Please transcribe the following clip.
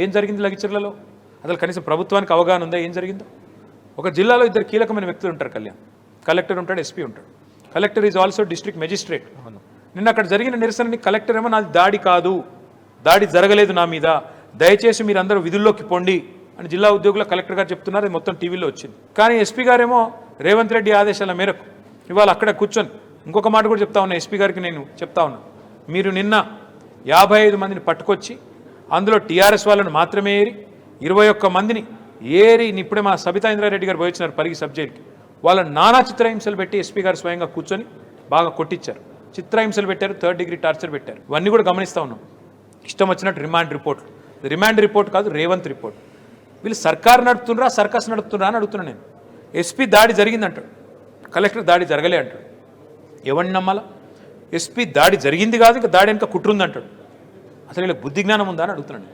ఏం జరిగింది లగిచర్లలో? అసలు కనీసం ప్రభుత్వానికి అవగాహన ఉందా ఏం జరిగిందో? ఒక జిల్లాలో ఇద్దరు కీలకమైన వ్యక్తులు ఉంటారు. కలెక్టర్ ఉంటాడు, ఎస్పీ ఉంటాడు. Collector is also district magistrate. నిన్న అక్కడ జరిగిన నిరసనని కలెక్టర్ ఏమో నాది దాడి కాదు, దాడి జరగలేదు నా మీద, దయచేసి మీరందరూ విధుల్లోకి పొండి అని జిల్లా ఉద్యోగుల కలెక్టర్ గారు చెప్తున్నారు. అది మొత్తం టీవీలో వచ్చింది. కానీ ఎస్పీ గారేమో రేవంత్ రెడ్డి ఆదేశాల మేరకు ఇవాళ అక్కడ కూర్చొని ఇంకొక మాట కూడా చెప్తా ఉన్నా. ఎస్పీ గారికి నేను చెప్తా ఉన్నా, మీరు నిన్న 55 మందిని పట్టుకొచ్చి అందులో టీఆర్ఎస్ వాళ్ళను మాత్రమే ఏరి 21 మందిని ఏరి ఇప్పుడే మా సబితా ఇంద్రారెడ్డి గారు పోయించినారు పరిగి సబ్ జైలుకి. వాళ్ళ నానా చిత్రహింసలు పెట్టి ఎస్పీ గారు స్వయంగా కూర్చొని బాగా కొట్టించారు. చిత్రహింసలు పెట్టారు, 3rd డిగ్రీ టార్చర్ పెట్టారు. ఇవన్నీ కూడా గమనిస్తూ ఉన్నాం. ఇష్టం వచ్చినట్టు రిమాండ్ రిపోర్ట్ కాదు, రేవంత్ రిపోర్ట్. వీళ్ళు సర్కారు నడుపుతుండ్రా, సర్కస్ నడుపుతుండ్రా అని అడుగుతున్నా నేను. ఎస్పీ దాడి జరిగిందంటాడు, కలెక్టర్ దాడి జరగలే అంటాడు. ఎవరిని నమ్మాలా? ఎస్పీ దాడి జరిగింది కాదు, ఇంకా దాడి వెనక కుట్రుందంటాడు. అసలు వీళ్ళకి బుద్ధి జ్ఞానం ఉందా అని అడుగుతున్నాను.